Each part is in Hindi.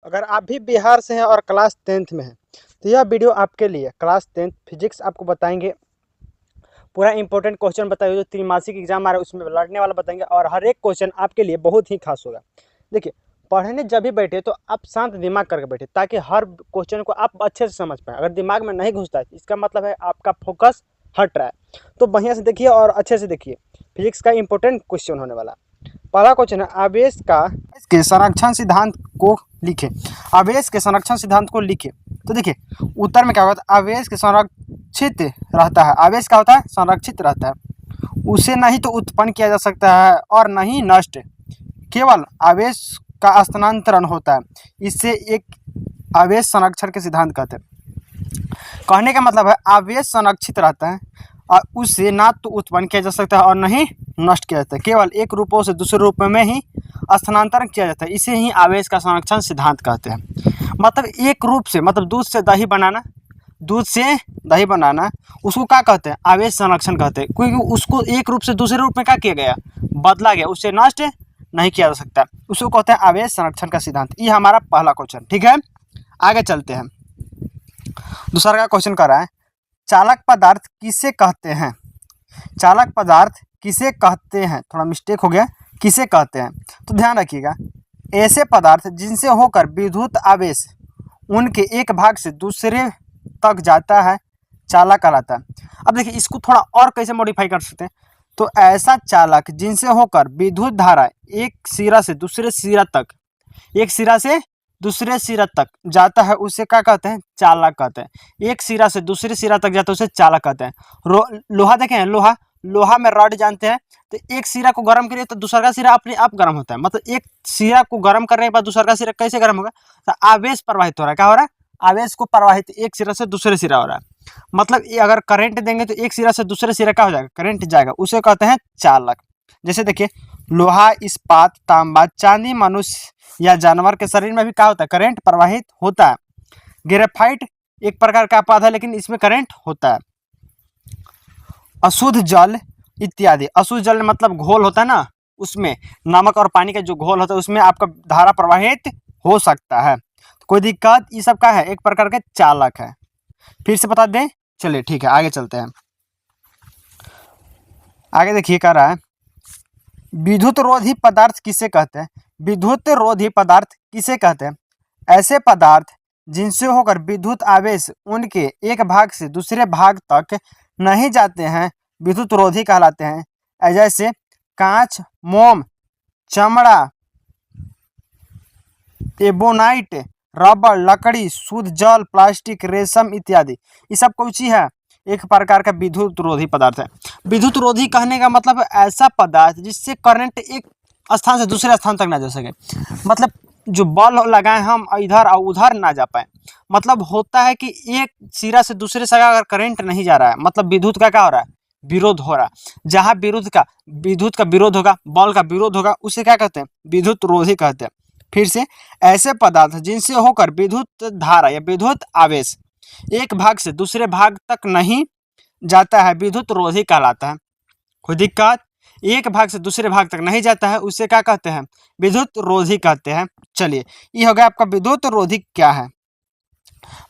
अगर आप भी बिहार से हैं और क्लास 10th में हैं तो यह वीडियो आपके लिए। क्लास 10th फिजिक्स आपको बताएंगे, पूरा इंपॉर्टेंट क्वेश्चन बताइए जो त्रैमासिक एग्जाम आ रहा है उसमें लड़ने वाला बताएंगे, और हर एक क्वेश्चन आपके लिए बहुत ही खास होगा। देखिए, पढ़ने जब भी बैठे तो आप शांत दिमाग करके बैठे ताकि हर क्वेश्चन को आप अच्छे से समझ पाएँ। अगर दिमाग में नहीं घुसता है इसका मतलब है आपका फोकस हट रहा है। तो बढ़िया से देखिए और अच्छे से देखिए, फिजिक्स का इंपॉर्टेंट क्वेश्चन होने वाला। पहला क्वेश्चन है, आवेश का के संरक्षण सिद्धांत को लिखे। आवेश के संरक्षण सिद्धांत को लिखे। तो देखिए उत्तर में क्या होगा, आवेश के संरक्षित रहता है। आवेश क्या होता है? संरक्षित रहता है। उसे नहीं तो उत्पन्न किया जा सकता है और नहीं नष्ट, केवल आवेश का स्थानांतरण होता है। इससे एक आवेश संरक्षण के सिद्धांत कहते हैं। कहने का मतलब है आवेश संरक्षित रहता है और उसे ना तो उत्पन्न किया जा सकता है और नहीं नष्ट किया जाता है, केवल एक रूपों से दूसरे रूप में ही स्थानांतरण किया जाता है। इसे ही आवेश का संरक्षण सिद्धांत कहते हैं। मतलब एक रूप से, मतलब दूध से दही बनाना, दूध से दही बनाना, उसको क्या कहते हैं? आवेश संरक्षण कहते हैं, क्योंकि उसको एक रूप से दूसरे रूप में क्या किया गया? बदला गया, उसे नष्ट नहीं किया जा सकता, उसको कहते हैं आवेश संरक्षण का सिद्धांत। ये हमारा पहला क्वेश्चन। ठीक है, आगे चलते हैं। दूसरा का क्वेश्चन कर रहा है, चालक पदार्थ किसे कहते हैं? चालक पदार्थ किसे कहते हैं? थोड़ा मिस्टेक हो गया, किसे कहते हैं। तो ध्यान रखिएगा, ऐसे पदार्थ जिनसे होकर विद्युत आवेश उनके एक भाग से दूसरे तक जाता है चालक कहलाता है। अब देखिए इसको थोड़ा और कैसे मॉडिफाई कर सकते हैं। तो ऐसा चालक जिनसे होकर विद्युत धारा एक सिरा से दूसरे सिरा तक, एक सिरा से दूसरे सिरा तक जाता है उसे क्या कहते हैं? चालक कहते हैं। एक सिरा से दूसरे सिरा तक जाता है उसे चालक कहते हैं। लोहा देखें हैं, लोहा में रॉड जानते हैं। तो एक सिरा को गर्म करिए तो दूसरा का सिरा अपने आप गर्म होता है। मतलब एक सिरा को गर्म करने के बाद दूसरा का सिरा कैसे गर्म होगा? तो आवेश प्रवाहित हो रहा है। क्या हो रहा है? आवेश को प्रवाहित एक सिरा से दूसरे सिरा हो रहा है। मतलब ये अगर करंट देंगे तो एक सिरा से दूसरे सिरा क्या हो जाएगा? करंट जाएगा, उसे कहते हैं चालक। जैसे देखिए, लोहा, इस्पात, तांबा, चांदी, मनुष्य या जानवर के शरीर में भी क्या होता है? करंट प्रवाहित होता है। ग्रेफाइट एक प्रकार का पदार्थ है लेकिन इसमें करंट होता है। अशुद्ध जल इत्यादि, अशुद्ध जल मतलब घोल होता है ना, उसमें नमक और पानी का जो घोल होता है उसमें आपका धारा प्रवाहित हो सकता है। कोई दिक्कत? ये सब का है एक प्रकार के चालक है। फिर से बता दें, चलिए ठीक है आगे चलते हैं। आगे देखिए कह रहा है, विद्युत रोधी पदार्थ किसे कहते हैं? विद्युत रोधी पदार्थ किसे कहते हैं? ऐसे पदार्थ जिनसे होकर विद्युत आवेश उनके एक भाग से दूसरे भाग तक नहीं जाते हैं विद्युत रोधी कहलाते हैं। जैसे कांच, मोम, चमड़ा, एबोनाइट, रबर, लकड़ी, शुद्ध जल, प्लास्टिक, रेशम इत्यादि। ये सब कौन सी है? एक प्रकार का विद्युत रोधी पदार्थ है। विद्युत रोधी कहने का मतलब ऐसा पदार्थ जिससे करंट एक स्थान से दूसरे स्थान तक ना जा सके। मतलब जो बल्ब लगाए हम इधर और उधर ना जा पाए। मतलब होता है कि एक सिरा से दूसरे सिरा अगर करंट नहीं जा रहा है मतलब विद्युत का क्या हो रहा है? विरोध हो रहा है। जहाँ विद्युत का विरोध होगा, बल्ब का विरोध होगा, उसे क्या कहते हैं? विद्युत रोधी कहते हैं। फिर से, ऐसे पदार्थ जिनसे होकर विद्युत धारा या विद्युत आवेश एक भाग से दूसरे भाग तक नहीं जाता है विद्युत रोधी कहलाता है। कोई दिक्कत? एक भाग से दूसरे भाग तक नहीं जाता है उसे क्या कहते हैं? विद्युत रोधी कहते हैं। चलिए, ये हो गया आपका विद्युत रोधी क्या है।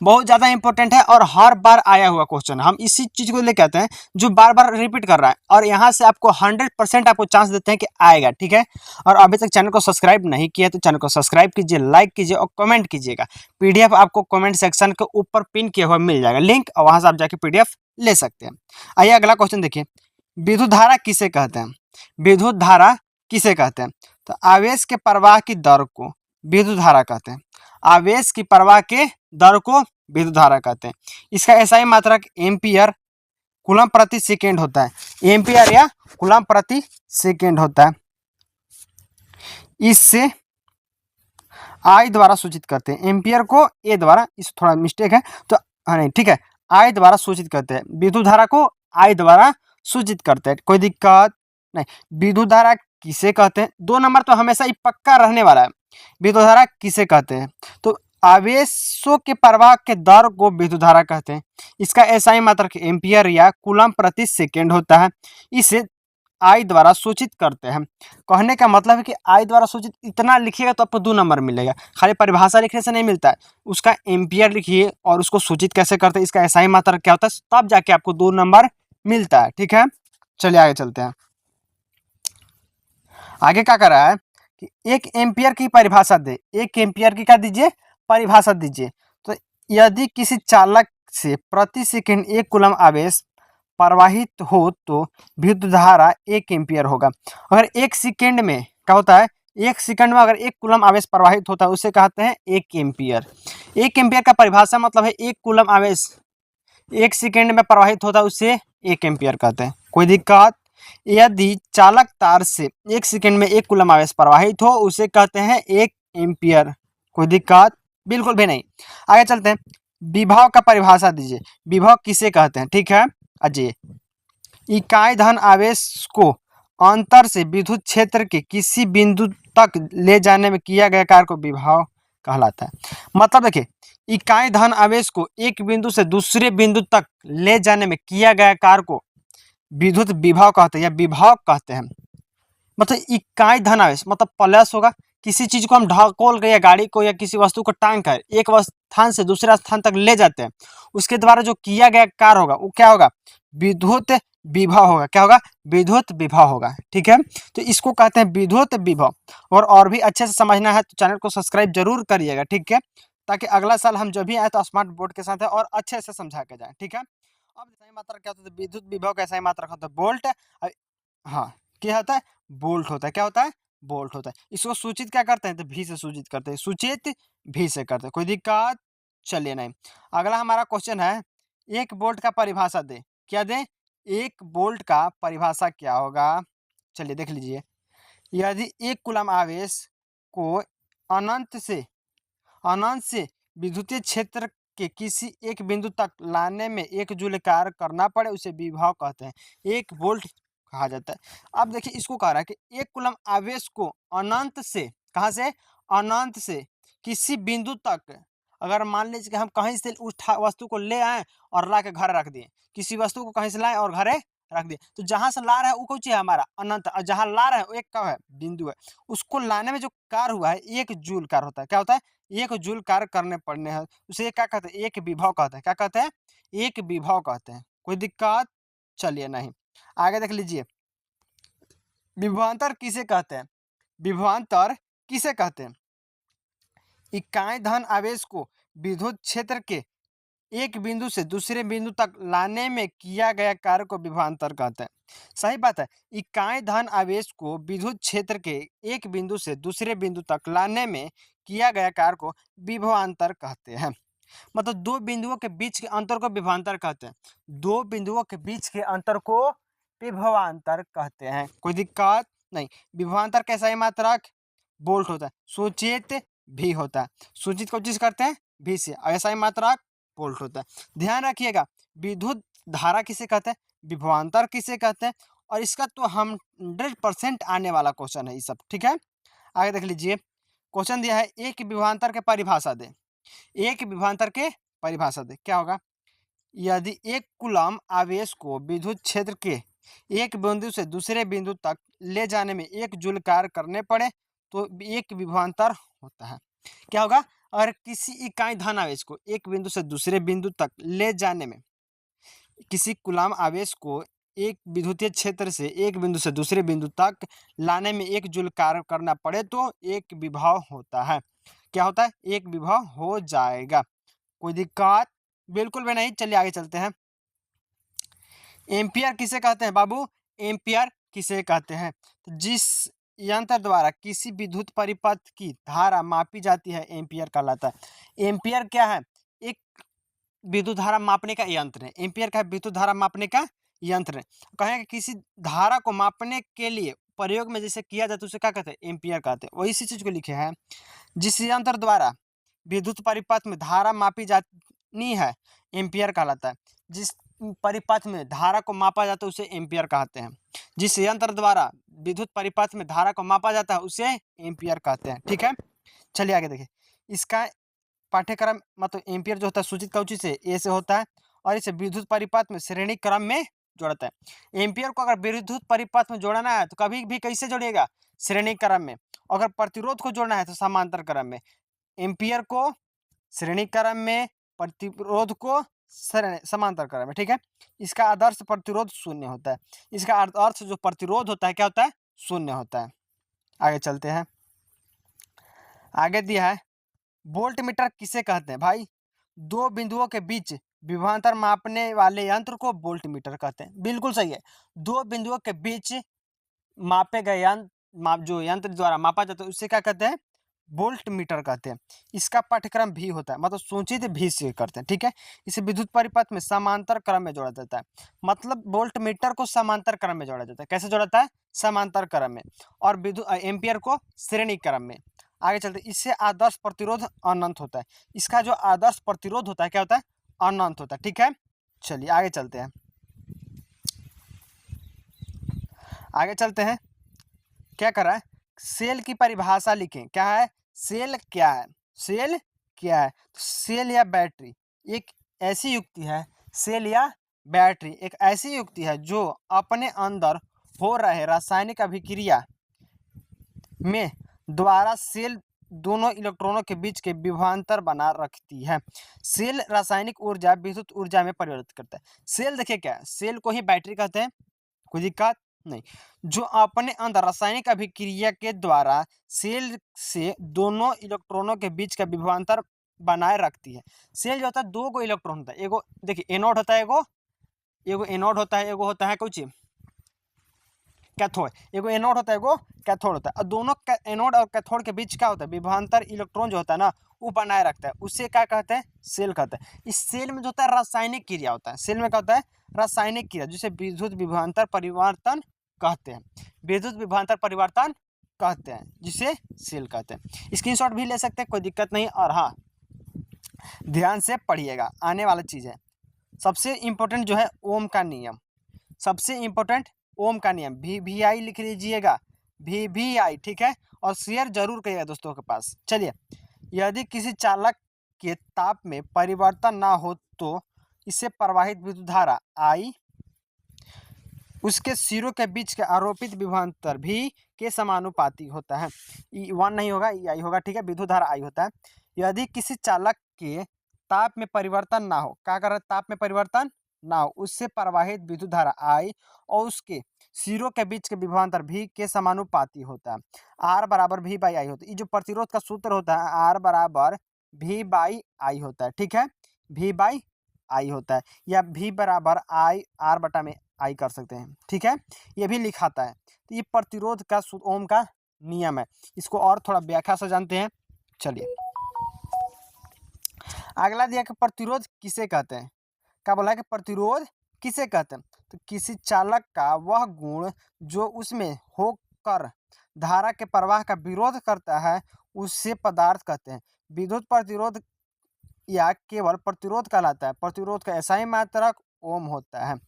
बहुत ज़्यादा इंपॉर्टेंट है और हर बार आया हुआ क्वेश्चन। हम इसी चीज़ को लेके आते हैं जो बार बार रिपीट कर रहा है और यहाँ से आपको 100% आपको चांस देते हैं कि आएगा। ठीक है, और अभी तक चैनल को सब्सक्राइब नहीं किया तो चैनल को सब्सक्राइब कीजिए, लाइक कीजिए और कमेंट कीजिएगा। PDF आपको कमेंट सेक्शन के ऊपर पिन किया हुआ मिल जाएगा लिंक, और वहाँ से आप जाके PDF ले सकते हैं। आइए अगला क्वेश्चन देखिए, विद्युत धारा किसे कहते हैं? विद्युत धारा किसे कहते हैं? तो आवेश के प्रवाह की दर को विद्युत धारा कहते हैं। आवेश की प्रवाह के दर को विद्युत धारा कहते हैं। इसका SI मात्रक एम्पियर कूलम प्रति सेकेंड होता है। एम्पियर या कूलम प्रति सेकेंड होता है। इससे I द्वारा सूचित करते हैं। एम्पियर को A द्वारा, इस थोड़ा मिस्टेक है तो नहीं ठीक है, I द्वारा सूचित करते हैं। विद्युत धारा को I द्वारा सूचित करते हैं। कोई दिक्कत नहीं। विद्युत धारा किसे कहते हैं? 2 नंबर तो हमेशा ही पक्का रहने वाला है। विद्युत धारा किसे कहते हैं? तो आवेशों के प्रवाह के दर को विद्युत धारा कहते हैं। इसका SI मात्रक एम्पियर या कूलम प्रति सेकेंड होता है। इसे I द्वारा सूचित करते हैं। कहने का मतलब है कि I द्वारा सूचित इतना लिखिएगा तो आपको 2 नंबर मिलेगा। खाली परिभाषा लिखने से नहीं मिलता है, उसका एम्पियर लिखिए और उसको सूचित कैसे करते हैं, इसका SI मात्रा क्या होता है, तब जाके आपको 2 नंबर मिलता है। ठीक है, चलिए आगे चलते हैं। आगे क्या कर रहा है कि 1 एम्पियर की परिभाषा दे, 1 एम्पियर की क्या दीजिए, परिभाषा दीजिए। तो यदि किसी चालक से प्रति सेकंड 1 कूलम आवेश प्रवाहित हो तो विद्युत धारा 1 एम्पियर होगा। अगर 1 सेकंड में क्या होता है, 1 सेकंड में अगर 1 कूलम आवेश प्रवाहित होता है उसे कहते हैं 1 एम्पियर। 1 एम्पियर का परिभाषा मतलब है 1 कूलम आवेश 1 सेकंड में प्रवाहित होता है उसे 1 एम्पियर कहते हैं। कोई दिक्कत? यदि चालक तार से 1 सेकंड में 1 कूलम आवेश प्रवाहित हो उसे कहते हैं 1 एम्पियर। कोई दिक्कत? बिल्कुल भी नहीं। आगे चलते हैं। विभव का परिभाषा दीजिए, विभव किसे कहते हैं? ठीक है अजय, इकाई धन आवेश को अंतर से विद्युत क्षेत्र के किसी बिंदु तक ले जाने में किया गया कार्य को विभव कहलाता है। मतलब देखिए, इकाई धन आवेश को एक बिंदु से दूसरे बिंदु तक ले जाने में किया गया कार्य को विद्युत विभव कहते हैं या विभव कहते हैं। मतलब इकाई धन आवेश मतलब प्लस होगा, किसी चीज को हम ढकोल के या गाड़ी को या किसी वस्तु को टांग कर एक स्थान से दूसरे स्थान तक ले जाते हैं, उसके द्वारा जो किया गया कार्य होगा वो क्या होगा, विद्युत विभव होगा। क्या होगा? विद्युत विभव होगा। ठीक है, तो इसको कहते हैं विद्युत विभव। और भी अच्छे से समझना है तो चैनल को सब्सक्राइब जरूर करिएगा। ठीक है, ताकि अगला साल हम जब भी आए तो स्मार्ट बोर्ड के साथ है और अच्छे से समझा के जाए। ठीक है, अब सही मात्रा क्या होता है, विद्युत विभव का सही मात्रा होता है वोल्ट। हाँ, क्या होता है, वोल्ट होता है। क्या होता है? वोल्ट होता है। इसको सूचित क्या करते हैं, तो भी से सूचित करते हैं, सूचित भी से करते हैं। कोई दिक्कत? चलिए नहीं। अगला हमारा क्वेश्चन है, 1 वोल्ट का परिभाषा दे। क्या दे? 1 वोल्ट का परिभाषा क्या होगा? चलिए देख लीजिए। यदि 1 कूलम आवेश को अनंत से विद्युतीय क्षेत्र के किसी एक बिंदु तक लाने में 1 जूल कार्य करना पड़े उसे विभव कहते हैं, 1 वोल्ट कहा जाता है। अब देखिए इसको कह रहा है कि 1 कूलम आवेश को अनंत से, कहाँ से? अनंत से किसी बिंदु तक, अगर मान लीजिए कि हम कहीं से उस वस्तु को ले आए और ला के घर रख दिए, किसी वस्तु को कहीं से लाए और घरे रख दिए, तो जहां से ला रहे हैं वो कौन सी है, हमारा अनंत, और जहां ला रहे हैं वो एक क्या है, बिंदु है। उसको लाने में जो कार्य हुआ है 1 जूल कार्य होता है। क्या होता है? 1 जूल कार्य करने पड़ने हैं उसे क्या कहते हैं, 1 विभव कहते हैं। क्या कहते हैं? 1 विभव कहते हैं। कोई दिक्कत? चलिए नहीं। आगे देख लीजिए, विभवांतर किसे कहते हैं? विभवांतर किसे कहते हैं? इकाई धन आवेश को विद्युत क्षेत्र के एक बिंदु से दूसरे बिंदु तक लाने में किया गया कार्य को विभवांतर कहते हैं। सही बात है, इकाई धन आवेश को विद्युत क्षेत्र के एक बिंदु से दूसरे बिंदु तक लाने में किया गया कार्य को विभवांतर कहते हैं। मतलब 2 बिंदुओं के बीच के अंतर को विभवांतर कहते हैं। 2 बिंदुओं के बीच के अंतर को विभवांतर कहते हैं। कोई दिक्कत नहीं। विभवांतर कैसा है, मात्रक वोल्ट होता है, सूचित भी होता है। सूचित को चीज करते हैं भी से, ऐसा ही मात्रक वोल्ट होता है। ध्यान रखिएगा, विद्युत धारा किसे कहते हैं, विभवांतर किसे कहते हैं, और इसका तो 100% आने वाला क्वेश्चन है ये सब। ठीक है, आगे देख लीजिए। क्वेश्चन दिया है, एक विभवांतर के परिभाषा दे। एक विभवांतर के परिभाषा दे, क्या होगा? यदि 1 कूलम आवेश को विद्युत क्षेत्र के एक बिंदु से दूसरे बिंदु तक ले जाने में 1 जूल कार्य करने पड़े तो एक विभवांतर होता है। क्या होगा? अगर किसी इकाई धन आवेश को एक बिंदु से दूसरे बिंदु तक ले जाने में, किसी कूलम आवेश को एक विद्युतीय क्षेत्र से एक बिंदु से दूसरे बिंदु तक लाने में 1 जूल कार्य करना पड़े तो एक विभव होता है। क्या होता है? एक विभव हो जाएगा। कोई दिक्कत? बिल्कुल भी नहीं। चलिए आगे चलते हैं। एम्पियर किसे कहते हैं बाबू? एम्पियर किसे कहते हैं? तो जिस यंत्र द्वारा किसी विद्युत परिपथ की धारा मापी जाती है एम्पियर कहलाता है। एम्पियर क्या है? एक विद्युत धारा मापने का यंत्र है। एम्पियर का विद्युत धारा मापने का यंत्र है। कहें कि किसी धारा को मापने के लिए प्रयोग में जैसे किया जाता है उसे क्या कहते हैं? एम्पियर कहते हैं। वही चीज को लिखे हैं, जिस यंत्र द्वारा विद्युत परिपथ में धारा मापी जानी है एम्पियर कहलाता है। जिस परिपथ में धारा को मापा जाता है उसे एम्पियर कहते हैं। जिस यंत्र द्वारा विद्युत परिपथ में धारा को मापा जाता है उसे एम्पियर कहते हैं। ठीक है, चलिए आगे देखिए। इसका पाठ्यक्रम मतलब एम्पियर जो होता है सूचित कौची से, ए से होता है, और इसे विद्युत परिपथ में श्रेणी क्रम में जोड़ता है। एम्पियर को अगर विद्युत परिपथ में जोड़ना है तो कभी भी कैसे जोड़िएगा, श्रेणी क्रम में। अगर प्रतिरोध को जोड़ना है तो समांतर क्रम में। एम्पियर को श्रेणी क्रम में, प्रतिरोध को समांतर क्रम में, ठीक है। इसका आदर्श प्रतिरोध शून्य होता है। इसका अर्थ जो प्रतिरोध होता है क्या होता है, शून्य होता है। आगे चलते हैं, आगे दिया है वोल्ट मीटर किसे कहते हैं भाई, दो बिंदुओं के बीच विभवांतर मापने वाले यंत्र को वोल्ट मीटर कहते हैं। बिल्कुल सही है, दो बिंदुओं के बीच मापे गए जो यंत्र द्वारा मापा जाता है उससे क्या कहते हैं, वोल्ट मीटर कहते हैं। इसका पाठ्यक्रम भी होता है, मतलब सूचित भी से करते हैं, ठीक है। इसे विद्युत परिपथ में समांतर क्रम में जोड़ा जाता है, मतलब वोल्ट मीटर को समांतर क्रम में जोड़ा जाता है। कैसे जोड़ा जाता है, समांतर क्रम में, और विद्युत एम्पियर को श्रेणी क्रम में। आगे चलते, इससे आदर्श प्रतिरोध अनंत होता है। इसका जो आदर्श प्रतिरोध होता है क्या होता है, अनंत होता है, ठीक है। चलिए आगे चलते हैं, आगे चलते हैं। क्या कर रहा है, सेल की परिभाषा लिखें। क्या है, सेल क्या है, सेल क्या है, तो सेल या बैटरी एक ऐसी युक्ति है, सेल या बैटरी एक ऐसी युक्ति है जो अपने अंदर हो रहे रासायनिक अभिक्रिया में द्वारा सेल दोनों इलेक्ट्रॉनों के बीच के विभवांतर बना रखती है। सेल रासायनिक ऊर्जा विद्युत ऊर्जा में परिवर्तित करता है। सेल देखिए क्या है, सेल को ही बैटरी कहते हैं, कोई दिक्कत नहीं। जो अपने अंदर रासायनिक अभिक्रिया के द्वारा सेल से दोनों इलेक्ट्रॉनों के बीच का विभवांतर बनाए रखती है। सेल जो होता है दो गो इलेक्ट्रॉन होता है, एगो देखिए एनोड होता है, एगो एनोड होता है, एगो होता है कुछ कैथोड। एगो एनोड होता है, एगो कैथोड होता है, और दोनों एनोड और कैथोड के बीच क्या होता है, विभवांतर इलेक्ट्रॉन जो होता है ना वो बनाए रखता है, उसे क्या कहते हैं, सेल कहते हैं। इस सेल में जो होता है रासायनिक क्रिया होता है, सेल में क्या होता है, रासायनिक क्रिया, जिसे विद्युत विभवांतर परिवर्तन कहते हैं, विद्युत विभवांतर परिवर्तन कहते हैं, जिसे सेल कहते हैं। स्क्रीनशॉट भी ले सकते हैं, कोई दिक्कत नहीं। और हाँ, ध्यान से पढ़िएगा, आने वाला चीज़ है। सबसे इम्पोर्टेंट जो है ओम का नियम, सबसे इम्पोर्टेंट ओम का नियम, VVI लिख लीजिएगा, VVI, ठीक है। और शेयर जरूर करिएगा दोस्तों के पास। चलिए, यदि किसी चालक के ताप में परिवर्तन ना हो तो इससे प्रवाहित विद्युत धारा I उसके सिरों के बीच के आरोपित विभवांतर भी के समानुपाती होता है। E1 नहीं होगा, EI होगा, ठीक है। विद्युत धारा I होता है। यदि किसी चालक के ताप में परिवर्तन ना हो, क्या कर रहा है, ताप में परिवर्तन ना हो, उससे प्रवाहित विद्युत धारा I और उसके सिरों के बीच के विभवांतर भी के समानुपाती होता है। R बराबर V बाई आई होता है। ये जो प्रतिरोध का सूत्र होता है R बराबर V बाई आई होता है, ठीक है। V बाई आई होता है, या V बराबर I R बटा में आई कर सकते हैं, ठीक है। ये भी लिखाता है। तो ये प्रतिरोध का ओम का नियम है। इसको और थोड़ा व्याख्या से जानते हैं। चलिए, अगला दिया कि प्रतिरोध किसे कहते हैं। क्या बोला है कि प्रतिरोध किसे कहते हैं, तो किसी चालक का वह गुण जो उसमें होकर धारा के प्रवाह का विरोध करता है उससे पदार्थ कहते हैं। विद्युत प्रतिरोध या केवल प्रतिरोध कहलाता है। प्रतिरोध का ऐसा ही मात्रक ओम होता है।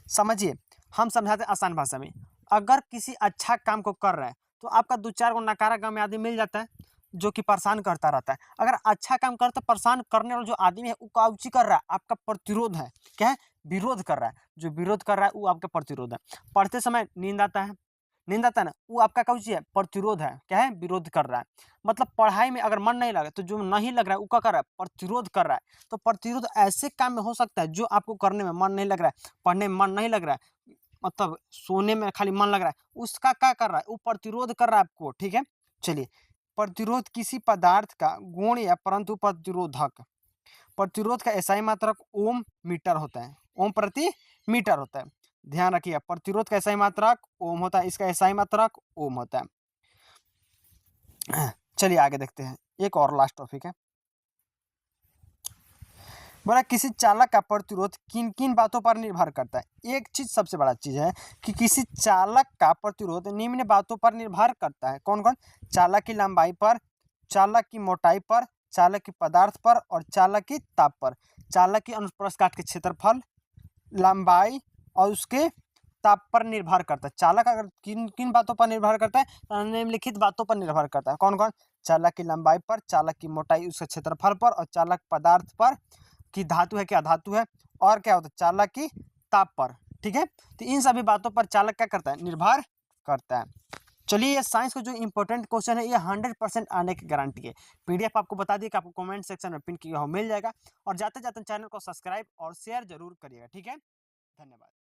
समझिए, हम समझाते हैं आसान भाषा में। अगर किसी अच्छा काम को कर रहे हैं तो आपका दो चार गो नकारा काम आदमी मिल जाता है जो कि परेशान करता रहता है। अगर अच्छा काम करता, परेशान करने वाला जो आदमी है वो काउची कर रहा है, आपका प्रतिरोध है। क्या है, विरोध कर रहा है। जो विरोध कर रहा है वो आपका प्रतिरोध है। पढ़ते समय नींद आता है, नींद आता है ना, वो आपका काउची है, प्रतिरोध है। क्या है, विरोध कर रहा है। मतलब पढ़ाई में अगर मन नहीं लगा तो जो नहीं लग रहा है वो क्या कर रहा है, प्रतिरोध कर रहा है। तो प्रतिरोध ऐसे काम में हो सकता है जो आपको करने में मन नहीं लग रहा है, पढ़ने में मन नहीं लग रहा है, मतलब सोने में खाली मन लग रहा है, उसका क्या कर रहा है, वो प्रतिरोध कर रहा है आपको, ठीक है। चलिए, प्रतिरोध किसी पदार्थ का गुण या परंतु प्रतिरोधक। प्रतिरोध का एसआई मात्रक ओम मीटर होता है, ओम प्रति मीटर होता है। ध्यान रखिए, प्रतिरोध का एसआई मात्रक ओम होता है, इसका एसआई मात्रक ओम होता है। चलिए आगे देखते हैं, एक और लास्ट टॉपिक है। बोला किसी चालक का प्रतिरोध किन किन बातों पर निर्भर करता है। एक चीज सबसे बड़ा चीज है कि किसी चालक का प्रतिरोध निम्न बातों पर निर्भर करता है। कौन कौन, चालक की लंबाई पर, चालक की मोटाई पर, चालक की पदार्थ पर और चालक की ताप पर। चालक की अनुप्रस्थ काट के क्षेत्रफल, लंबाई और उसके ताप पर निर्भर करता है। चालक अगर किन किन बातों पर निर्भर करता है, निम्नलिखित बातों पर निर्भर करता है। कौन कौन, चालक की लंबाई पर, चालक की मोटाई उसके क्षेत्रफल पर और चालक पदार्थ पर, की धातु है क्या धातु है, और क्या होता है, चालक की ताप पर। ठीक है, तो इन सभी बातों पर चालक क्या करता है, निर्भर करता है। चलिए, ये साइंस का जो इंपॉर्टेंट क्वेश्चन है ये 100% आने की गारंटी है। पीडीएफ आपको बता दिए कि आपको कमेंट सेक्शन में पिन किया हुआ मिल जाएगा। और जाते जाते चैनल को सब्सक्राइब और शेयर जरूर करिएगा। ठीक है, धन्यवाद।